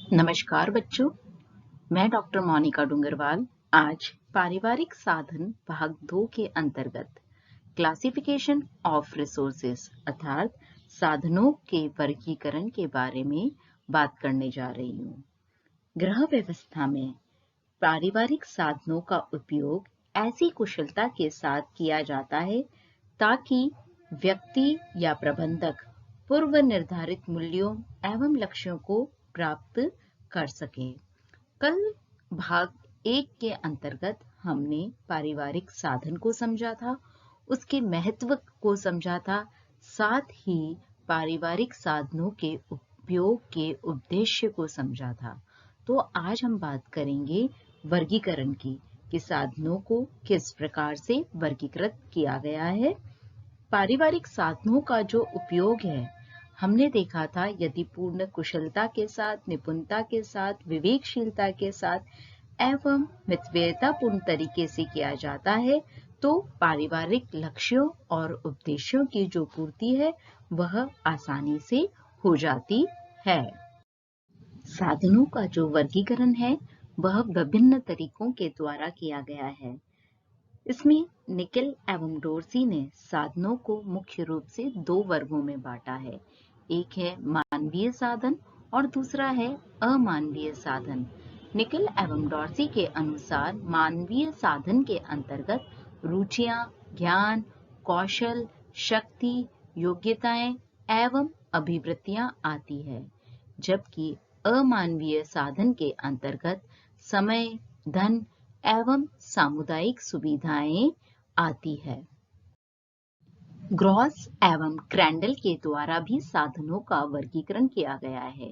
नमस्कार बच्चों, मैं डॉक्टर मोनिका डूंगरवाल आज पारिवारिक साधन भाग 2 के अंतर्गत क्लासिफिकेशन ऑफ रिसोर्सेस अर्थात साधनों के वर्गीकरण के बारे में बात करने जा रही हूँ। गृह व्यवस्था में पारिवारिक साधनों का उपयोग ऐसी कुशलता के साथ किया जाता है ताकि व्यक्ति या प्रबंधक पूर्व निर्धारित मूल्यों एवं लक्ष्यों को प्राप्त कर सके। कल भाग 1 के अंतर्गत हमने पारिवारिक साधन को समझा था, उसके महत्व को समझा था, साथ ही पारिवारिक साधनों के उपयोग के उद्देश्य को समझा था। तो आज हम बात करेंगे वर्गीकरण की कि साधनों को किस प्रकार से वर्गीकृत किया गया है। पारिवारिक साधनों का जो उपयोग है, हमने देखा था यदि पूर्ण कुशलता के साथ, निपुणता के साथ, विवेकशीलता के साथ एवं मितव्ययितापूर्ण तरीके से किया जाता है तो पारिवारिक लक्ष्यों और उद्देश्यों की जो पूर्ति है वह आसानी से हो जाती है। साधनों का जो वर्गीकरण है वह विभिन्न तरीकों के द्वारा किया गया है। इसमें निकेल एवं डोर्सी ने साधनों को मुख्य रूप से 2 वर्गों में बांटा है। एक है मानवीय साधन और दूसरा है अमानवीय साधन। निकेल एवं डोर्सी के अनुसार मानवीय साधन के अंतर्गत रुचियां, ज्ञान, कौशल, शक्ति, योग्यताएं एवं अभिवृत्तियां आती है, जबकि अमानवीय साधन के अंतर्गत समय, धन एवं सामुदायिक सुविधाएं आती है। ग्रॉस एवं क्रैंडल के द्वारा भी साधनों का वर्गीकरण किया गया है।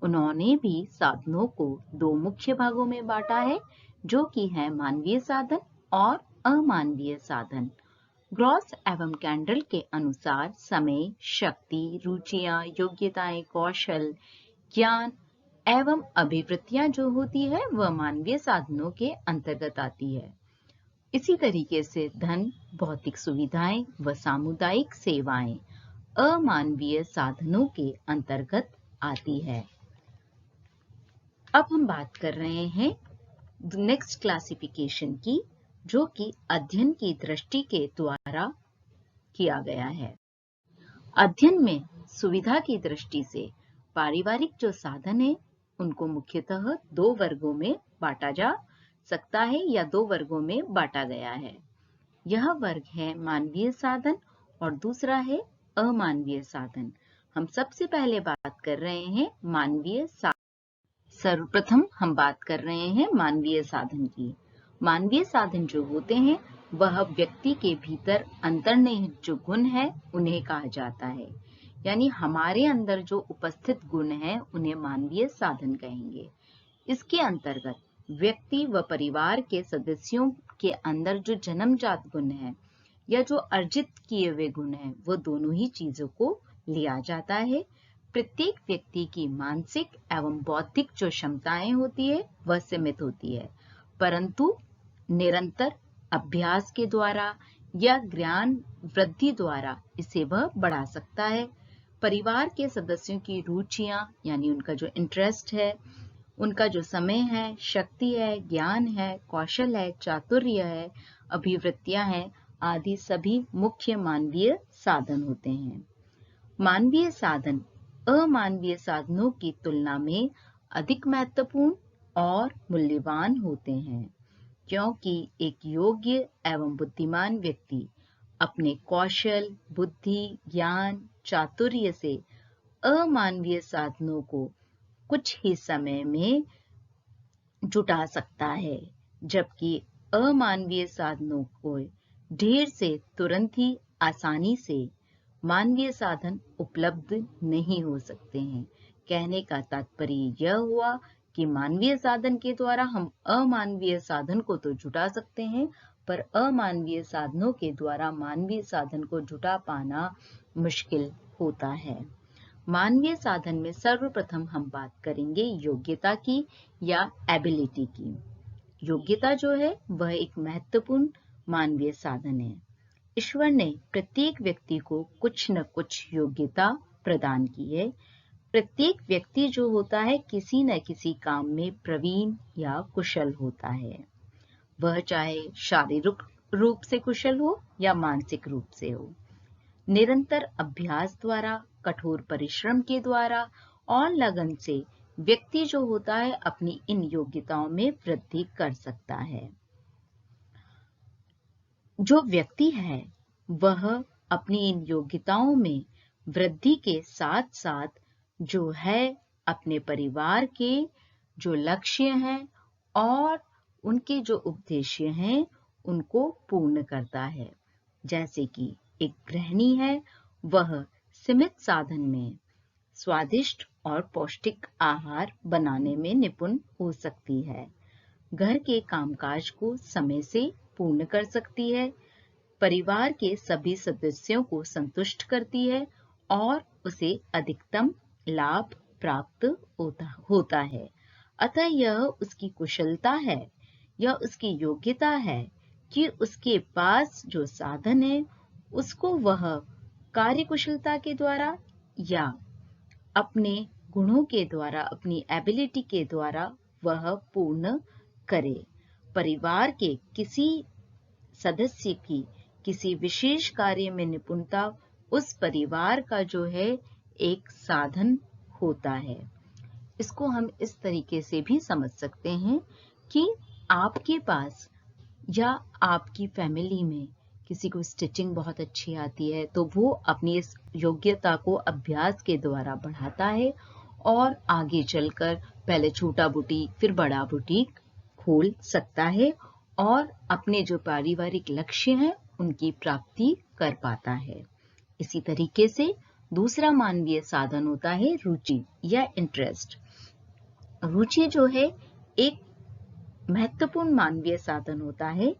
उन्होंने भी साधनों को 2 मुख्य भागों में बांटा है, जो कि है मानवीय साधन और अमानवीय साधन। ग्रॉस एवं क्रैंडल के अनुसार समय, शक्ति, रुचियां, योग्यताएं, कौशल, ज्ञान एवं अभिवृत्तियां जो होती है वह मानवीय साधनों के अंतर्गत आती है। इसी तरीके से धन, भौतिक सुविधाएं व सामुदायिक सेवाएं अमानवीय साधनों के अंतर्गत आती है। अब हम बात कर रहे हैं नेक्स्ट क्लासिफिकेशन की, जो कि अध्ययन की दृष्टि के द्वारा किया गया है। अध्ययन में सुविधा की दृष्टि से पारिवारिक जो साधन है उनको मुख्यतः 2 वर्गों में बांटा जा सकता है या 2 वर्गों में बांटा गया है। यह वर्ग है मानवीय साधन और दूसरा है अमानवीय साधन। हम सबसे पहले बात कर रहे हैं मानवीय साधन। सर्वप्रथम हम बात कर रहे हैं मानवीय साधन की। मानवीय साधन जो होते हैं वह व्यक्ति के भीतर अंतर्निहित जो गुण है उन्हें कहा जाता है, यानी हमारे अंदर जो उपस्थित गुण हैं उन्हें मानवीय साधन कहेंगे। इसके अंतर्गत व्यक्ति व परिवार के सदस्यों के अंदर जो जन्मजात गुण है या जो अर्जित किए हुए गुण हैं वो दोनों ही चीजों को लिया जाता है। प्रत्येक व्यक्ति की मानसिक एवं बौद्धिक जो क्षमताएं होती है वह सीमित होती है, परंतु निरंतर अभ्यास के द्वारा या ज्ञान वृद्धि द्वारा इसे वह बढ़ा सकता है। परिवार के सदस्यों की रुचियां यानी उनका जो इंटरेस्ट है, उनका जो समय है, शक्ति है, ज्ञान है, कौशल है, चातुर्य है, अभिवृत्तियां हैं आदि सभी मुख्य मानवीय साधन होते हैं। मानवीय साधन अमानवीय साधनों की तुलना में अधिक महत्वपूर्ण और मूल्यवान होते हैं, क्योंकि एक योग्य एवं बुद्धिमान व्यक्ति अपने कौशल, बुद्धि, ज्ञान, चातुर्य से अमानवीय साधनों को कुछ ही समय में जुटा सकता है, जबकि अमानवीय साधनों को ढेर से तुरंत ही आसानी से मानवीय साधन उपलब्ध नहीं हो सकते हैं। कहने का तात्पर्य यह हुआ कि मानवीय साधन के द्वारा हम अमानवीय साधन को तो जुटा सकते हैं, पर अमानवीय साधनों के द्वारा मानवीय साधन को जुटा पाना मुश्किल होता है। मानवीय साधन में सर्वप्रथम हम बात करेंगे योग्यता की या एबिलिटी की। योग्यता जो है वह एक महत्वपूर्ण मानवीय साधन है। ईश्वर ने प्रत्येक व्यक्ति को कुछ न कुछ योग्यता प्रदान की है। प्रत्येक व्यक्ति जो होता है किसी न किसी काम में प्रवीण या कुशल होता है, वह चाहे शारीरिक रूप से कुशल हो या मानसिक रूप से हो। निरंतर अभ्यास द्वारा, कठोर परिश्रम के द्वारा और लगन से व्यक्ति जो होता है अपनी इन योग्यताओं में वृद्धि कर सकता है। जो व्यक्ति है वह अपनी इन योग्यताओं में वृद्धि के साथ साथ जो है अपने परिवार के जो लक्ष्य हैं और उनके जो उद्देश्य हैं उनको पूर्ण करता है। जैसे कि एक गृहिणी है, वह सीमित साधन में स्वादिष्ट और पौष्टिक आहार बनाने में निपुण हो सकती है, घर के कामकाज को समय से पूर्ण कर सकती है, परिवार के सभी सदस्यों को संतुष्ट करती है और उसे अधिकतम लाभ प्राप्त होता है। अतः यह उसकी कुशलता है, यह उसकी योग्यता है कि उसके पास जो साधन है उसको वह कार्यकुशलता के द्वारा या अपने गुणों के द्वारा, अपनी एबिलिटी के द्वारा वह पूर्ण करे। परिवार के किसी सदस्य की किसी विशेष कार्य में निपुणता उस परिवार का जो है एक साधन होता है। इसको हम इस तरीके से भी समझ सकते हैं कि आपके पास या आपकी फैमिली में किसी को स्टिचिंग बहुत अच्छी आती है तो वो अपनी इस योग्यता को अभ्यास के द्वारा बढ़ाता है और आगे चलकर पहले छोटा बुटीक फिर बड़ा बुटीक खोल सकता है और अपने जो पारिवारिक लक्ष्य हैं उनकी प्राप्ति कर पाता है। इसी तरीके से दूसरा मानवीय साधन होता है रुचि या इंटरेस्ट। रुचि जो है एक महत्वपूर्ण मानवीय साधन होता है।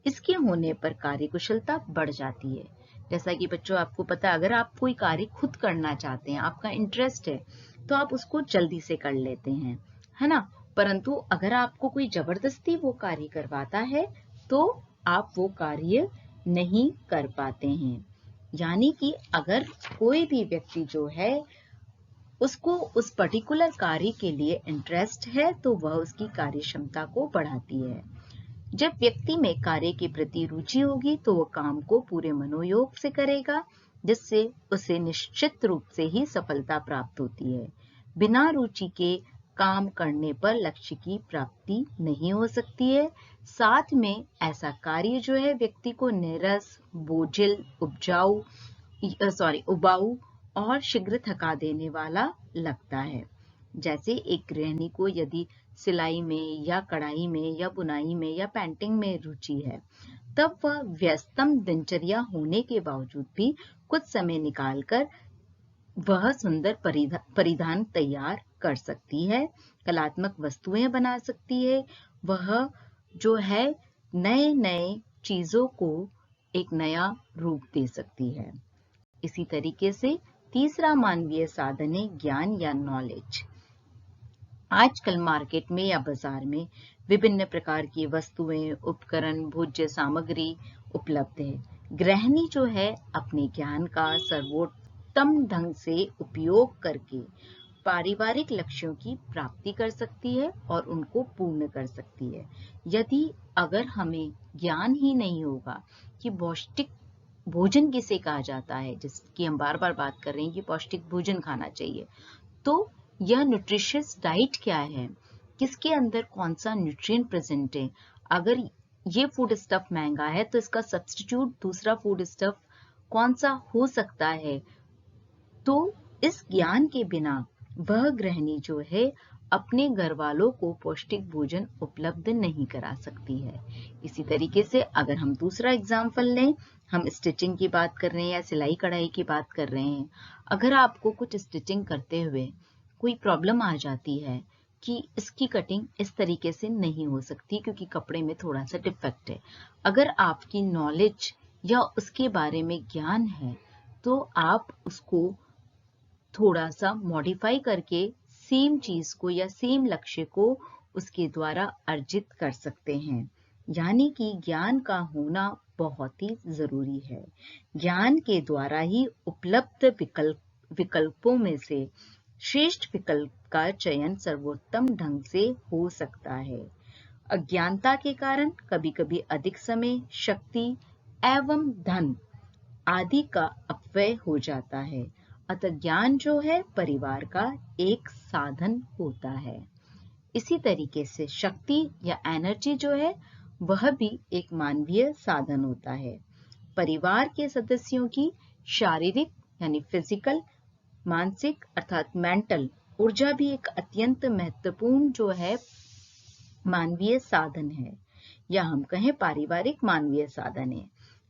इसके होने पर कार्यकुशलता बढ़ जाती है। जैसा कि बच्चों आपको पता है, अगर आप कोई कार्य खुद करना चाहते हैं, आपका इंटरेस्ट है, तो आप उसको जल्दी से कर लेते हैं, है ना। परंतु अगर आपको कोई जबरदस्ती वो कार्य करवाता है तो आप वो कार्य नहीं कर पाते हैं। यानी कि अगर कोई भी व्यक्ति जो है उसको उस पर्टिकुलर कार्य के लिए इंटरेस्ट है तो वह उसकी कार्य क्षमता को बढ़ाती है। जब व्यक्ति में कार्य के प्रति रुचि होगी तो वो काम को पूरे मनोयोग से करेगा, जिससे उसे निश्चित रूप से ही सफलता प्राप्त होती है। बिना रुचि के काम करने पर लक्ष्य की प्राप्ति नहीं हो सकती है। साथ में ऐसा कार्य जो है व्यक्ति को नीरस, बोझिल, उबाऊ और शीघ्र थका देने वाला लगता है। जैसे एक गृहिणी को यदि सिलाई में या कढ़ाई में या बुनाई में या पेंटिंग में रुचि है, तब वह व्यस्तम दिनचर्या होने के बावजूद भी कुछ समय निकालकर वह सुंदर परिधान तैयार कर सकती है, कलात्मक वस्तुएं बना सकती है, वह जो है नए नए चीजों को एक नया रूप दे सकती है। इसी तरीके से तीसरा मानवीय साधन है ज्ञान या नॉलेज। आजकल मार्केट में या बाजार में विभिन्न प्रकार की वस्तुएं, उपकरण, भोज्य सामग्री उपलब्ध है। गृहिणी जो है अपने ज्ञान का सर्वोत्तम ढंग से उपयोग करके पारिवारिक लक्ष्यों की प्राप्ति कर सकती है और उनको पूर्ण कर सकती है। यदि अगर हमें ज्ञान ही नहीं होगा कि पौष्टिक भोजन किसे कहा जाता है, जिसकी हम बार बार बात कर रहे हैं कि पौष्टिक भोजन खाना चाहिए, तो यह न्यूट्रिशियस डाइट क्या है, किसके अंदर कौन सा न्यूट्रिएंट प्रेजेंट है। अगर ये फूड स्टफ महंगा है तो इसका सब्स्टिट्यूट दूसरा फूड स्टफ कौन सा हो सकता है। तो इस ज्ञान के बिना वह गृहिणी जो है अपने घर वालों को पौष्टिक भोजन उपलब्ध नहीं करा सकती है। इसी तरीके से अगर हम दूसरा एग्जाम्पल लें, हम स्टिचिंग की बात कर रहे हैं या सिलाई कढ़ाई की बात कर रहे हैं। अगर आपको कुछ स्टिचिंग करते हुए कोई प्रॉब्लम आ जाती है कि इसकी कटिंग इस तरीके से नहीं हो सकती क्योंकि कपड़े में थोड़ा सा डिफेक्ट है, अगर आपकी नॉलेज या उसके बारे में ज्ञान है तो आप उसको थोड़ा सा मॉडिफाई करके सेम चीज को या सेम लक्ष्य को उसके द्वारा अर्जित कर सकते हैं। यानी कि ज्ञान का होना बहुत ही जरूरी है। ज्ञान के द्वारा ही उपलब्ध विकल्पों में से श्रेष्ठ विकल्प का चयन सर्वोत्तम ढंग से हो सकता है। अज्ञानता के कारण कभी-कभी अधिक समय, शक्ति एवं धन आदि का अपव्यय हो जाता है। अतः ज्ञान जो है परिवार का एक साधन होता है। इसी तरीके से शक्ति या एनर्जी जो है वह भी एक मानवीय साधन होता है। परिवार के सदस्यों की शारीरिक यानी फिजिकल, मानसिक अर्थात मेंटल ऊर्जा भी एक अत्यंत महत्वपूर्ण जो है मानवीय साधन है, या हम कहें पारिवारिक मानवीय साधन है।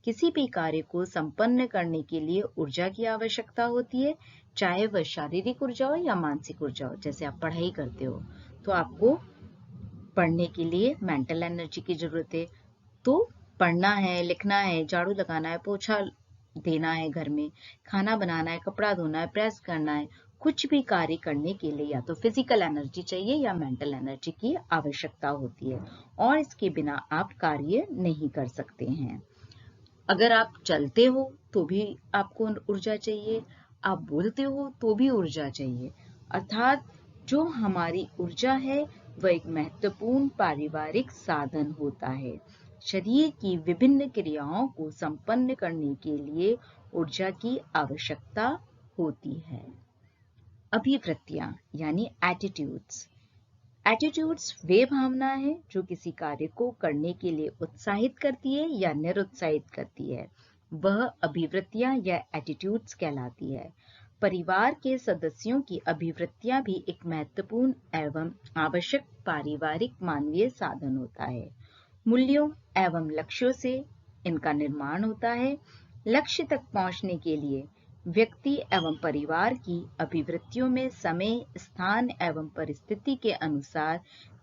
किसी भी कार्य को संपन्न करने के लिए ऊर्जा की आवश्यकता होती है, चाहे वह शारीरिक ऊर्जा हो या मानसिक ऊर्जा हो। जैसे आप पढ़ाई करते हो तो आपको पढ़ने के लिए मेंटल एनर्जी की जरूरत है। तो पढ़ना है, लिखना है, झाड़ू लगाना है, पोछा देना है, घर में खाना बनाना है, कपड़ा धोना है, प्रेस करना है, कुछ भी कार्य करने के लिए या तो फिजिकल एनर्जी चाहिए या मेंटल एनर्जी की आवश्यकता होती है, और इसके बिना आप कार्य नहीं कर सकते हैं। अगर आप चलते हो तो भी आपको ऊर्जा चाहिए, आप बोलते हो तो भी ऊर्जा चाहिए। अर्थात जो हमारी ऊर्जा है वह एक महत्वपूर्ण पारिवारिक साधन होता है। शरीर की विभिन्न क्रियाओं को संपन्न करने के लिए ऊर्जा की आवश्यकता होती है। अभिवृत्तियां यानी एटीट्यूड्स। एटीट्यूड्स वे भावना है जो किसी कार्य को करने के लिए उत्साहित करती है या निरुत्साहित करती है, वह अभिवृत्तियां या एटीट्यूड्स कहलाती है। परिवार के सदस्यों की अभिवृत्तियां भी एक महत्वपूर्ण एवं आवश्यक पारिवारिक मानवीय साधन होता है। मूल्यों एवं लक्ष्यों से इनका निर्माण होता है। लक्ष्य तक पहुंचने के लिए व्यक्ति एवं परिवार की अभिवृत्तियों में समय, स्थान एवं परिस्थिति के अनुसार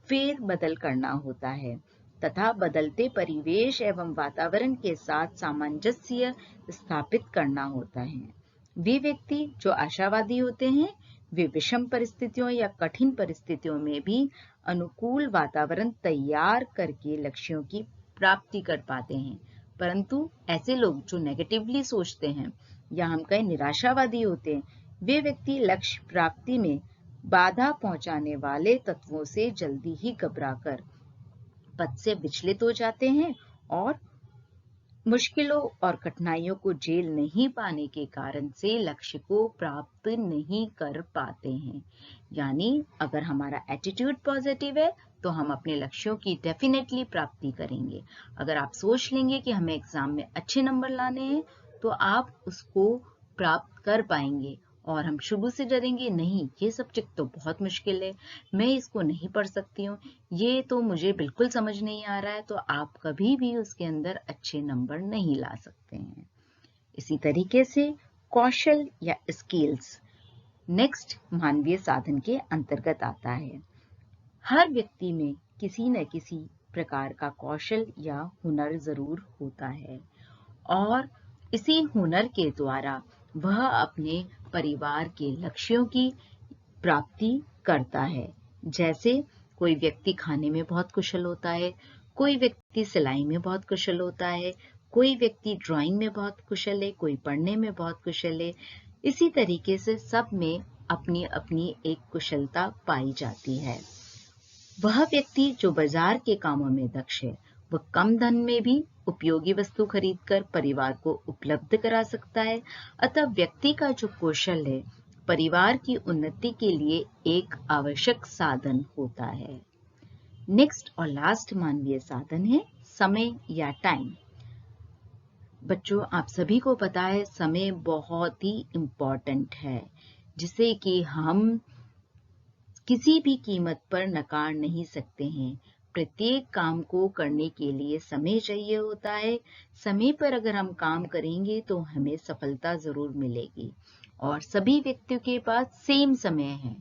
फेर बदल करना होता है तथा बदलते परिवेश एवं वातावरण के साथ सामंजस्य स्थापित करना होता है। वे व्यक्ति जो आशावादी होते हैं वे विषम परिस्थितियों या कठिन परिस्थितियों में भी अनुकूल वातावरण तैयार करके लक्ष्यों की प्राप्ति कर पाते हैं। परंतु ऐसे लोग जो नेगेटिवली सोचते हैं या हम कहें निराशावादी होते हैं, वे व्यक्ति लक्ष्य प्राप्ति में बाधा पहुंचाने वाले तत्वों से जल्दी ही घबराकर पथ से विचलित हो जाते हैं और मुश्किलों और कठिनाइयों को झेल नहीं पाने के कारण से लक्ष्य को प्राप्त नहीं कर पाते हैं। यानी अगर हमारा एटीट्यूड पॉजिटिव है तो हम अपने लक्ष्यों की डेफिनेटली प्राप्ति करेंगे। अगर आप सोच लेंगे कि हमें एग्जाम में अच्छे नंबर लाने हैं तो आप उसको प्राप्त कर पाएंगे, और हम शुरू से डरेंगे, नहीं ये सब्जेक्ट तो बहुत मुश्किल है, मैं इसको नहीं पढ़ सकती हूँ, ये तो मुझे बिल्कुल समझ नहीं आ रहा है, तो आप कभी भी उसके अंदर अच्छे नंबर नहीं ला सकते हैं। इसी तरीके से कौशल या स्किल्स नेक्स्ट मानवीय साधन के अंतर्गत आता है। हर व्यक्ति में किसी न किसी प्रकार का कौशल या हुनर जरूर होता है, और इसी हुनर के द्वारा वह अपने परिवार के लक्ष्यों की प्राप्ति करता है। जैसे कोई व्यक्ति खाने में बहुत कुशल होता है, कोई व्यक्ति सिलाई में बहुत कुशल होता है, कोई व्यक्ति ड्राइंग में बहुत कुशल है, कोई पढ़ने में बहुत कुशल है। इसी तरीके से सब में अपनी अपनी एक कुशलता पाई जाती है। वह व्यक्ति जो बाजार के कामों में दक्ष है वह कम धन में भी उपयोगी वस्तु खरीदकर परिवार को उपलब्ध करा सकता है। अतः व्यक्ति का जो कौशल है परिवार की उन्नति के लिए एक आवश्यक साधन होता है। नेक्स्ट और लास्ट मानवीय साधन है समय या टाइम। बच्चों, आप सभी को पता है समय बहुत ही इम्पोर्टेंट है, जिसे कि हम किसी भी कीमत पर नकार नहीं सकते हैं। प्रत्येक काम को करने के लिए समय चाहिए होता है। समय पर अगर हम काम करेंगे तो हमें सफलता जरूर मिलेगी, और सभी व्यक्तियों के पास सेम समय है,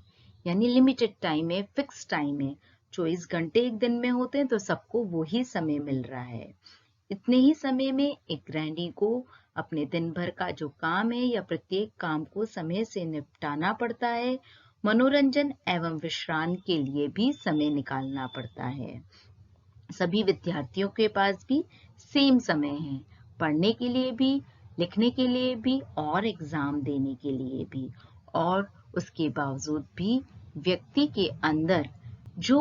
यानी लिमिटेड टाइम है, फिक्स टाइम है। 24 घंटे एक दिन में होते हैं तो सबको वो ही समय मिल रहा है। इतने ही समय में एक गृहिणी को अपने दिन भर का जो काम है या प्रत्येक काम को समय से निपटाना पड़ता है। मनोरंजन एवं विश्राम के लिए भी समय निकालना पड़ता है। सभी विद्यार्थियों के पास भी सेम समय है, पढ़ने के लिए भी, लिखने के लिए भी और एग्जाम देने के लिए भी, और उसके बावजूद भी व्यक्ति के अंदर जो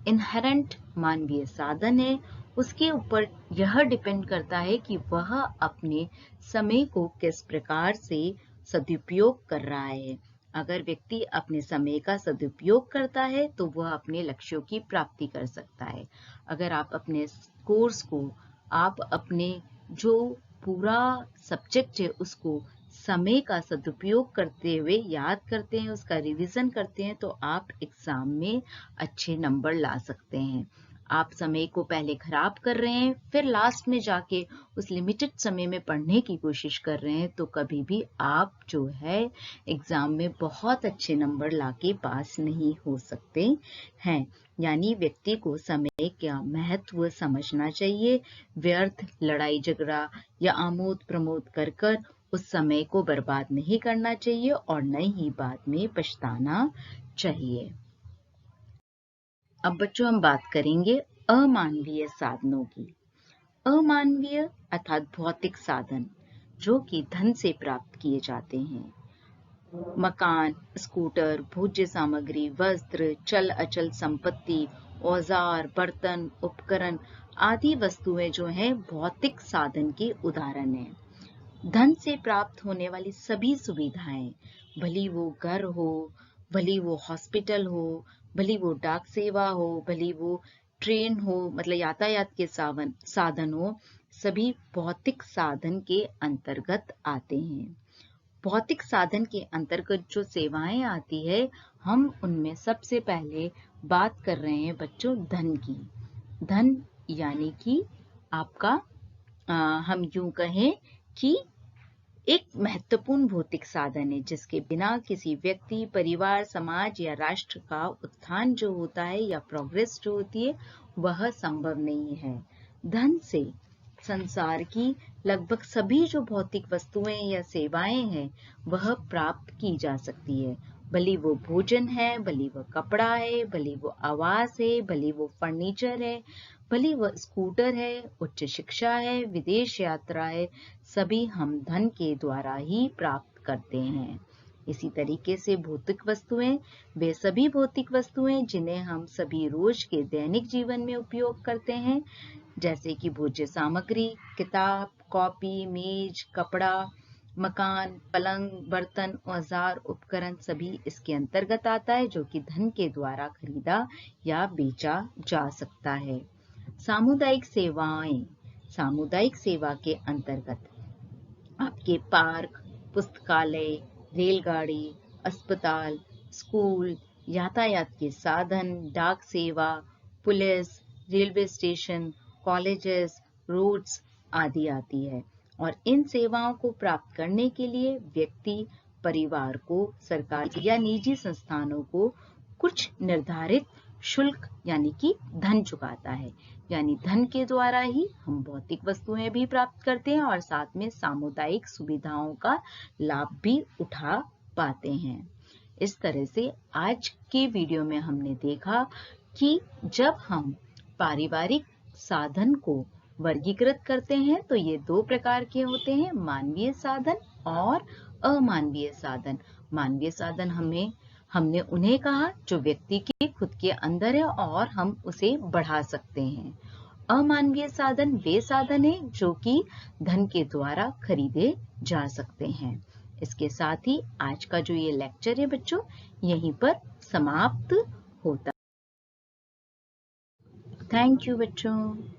इनहेरेंट मानवीय साधन है उसके ऊपर यह डिपेंड करता है कि वह अपने समय को किस प्रकार से सदुपयोग कर रहा है। अगर व्यक्ति अपने समय का सदुपयोग करता है तो वह अपने लक्ष्यों की प्राप्ति कर सकता है। अगर आप अपने कोर्स को, आप अपने जो पूरा सब्जेक्ट है उसको समय का सदुपयोग करते हुए याद करते हैं, उसका रिवीजन करते हैं, तो आप एग्जाम में अच्छे नंबर ला सकते हैं। आप समय को पहले खराब कर रहे हैं, फिर लास्ट में जाके उस लिमिटेड समय में पढ़ने की कोशिश कर रहे हैं, तो कभी भी आप जो है एग्जाम में बहुत अच्छे नंबर लाके पास नहीं हो सकते हैं। यानी व्यक्ति को समय का महत्व समझना चाहिए। व्यर्थ लड़ाई झगड़ा या आमोद प्रमोद कर कर उस समय को बर्बाद नहीं करना चाहिए और न ही बाद में पछताना चाहिए। अब बच्चों हम बात करेंगे अमानवीय साधनों की। अमानवीय अर्थात भौतिक साधन जो कि धन से प्राप्त किए जाते हैं। मकान, स्कूटर, भोज्य सामग्री, वस्त्र, चल अचल संपत्ति, औजार, बर्तन, उपकरण आदि वस्तुएं जो हैं भौतिक साधन के उदाहरण हैं। धन से प्राप्त होने वाली सभी सुविधाएं, भली वो घर हो, भली वो हॉस्पिटल हो, भली वो डाक सेवा हो, भली वो ट्रेन हो, मतलब यातायात के साधन हो, सभी भौतिक साधन के अंतर्गत आते हैं। भौतिक साधन के अंतर्गत जो सेवाएं आती है, हम उनमें सबसे पहले बात कर रहे हैं बच्चों धन की। धन यानी कि आपका हम यूं कहें कि एक महत्वपूर्ण भौतिक साधन है जिसके बिना किसी व्यक्ति, परिवार, समाज या राष्ट्र का उत्थान जो होता है या प्रोग्रेस जो होती है वह संभव नहीं है। धन से संसार की लगभग सभी जो भौतिक वस्तुएं या सेवाएं हैं वह प्राप्त की जा सकती है। भली वो भोजन है, भली वो कपड़ा है, भली वो आवास है, भली वो फर्नीचर है, भली वह स्कूटर है, उच्च शिक्षा है, विदेश यात्रा है, सभी हम धन के द्वारा ही प्राप्त करते हैं। इसी तरीके से भौतिक वस्तुएं वे सभी भौतिक वस्तुएं जिन्हें हम सभी रोज के दैनिक जीवन में उपयोग करते हैं, जैसे कि भोज्य सामग्री, किताब, कॉपी, मेज, कपड़ा, मकान, पलंग, बर्तन, औजार, उपकरण सभी इसके अंतर्गत आता है जो कि धन के द्वारा खरीदा या बेचा जा सकता है। सामुदायिक सेवाएं, सामुदायिक सेवा के अंतर्गत आपके पार्क, पुस्तकालय, रेलगाड़ी, अस्पताल, स्कूल, यातायात के साधन, डाक सेवा, police, railway station, colleges, roads आदि आती है। और इन सेवाओं को प्राप्त करने के लिए व्यक्ति, परिवार को, सरकार या निजी संस्थानों को कुछ निर्धारित शुल्क यानी कि धन चुकाता है। यानी धन के द्वारा ही हम भौतिक वस्तुएं भी प्राप्त करते हैं और साथ में सामुदायिक सुविधाओं का लाभ भी उठा पाते हैं। इस तरह से आज के वीडियो में हमने देखा कि जब हम पारिवारिक साधन को वर्गीकृत करते हैं तो ये दो प्रकार के होते हैं, मानवीय साधन और अमानवीय साधन। मानवीय साधन हमने उन्हें कहा जो व्यक्ति के खुद के अंदर है और हम उसे बढ़ा सकते हैं। अमानवीय साधन वे साधन है जो कि धन के द्वारा खरीदे जा सकते हैं। इसके साथ ही आज का जो ये लेक्चर है बच्चों यहीं पर समाप्त होता है। थैंक यू बच्चों।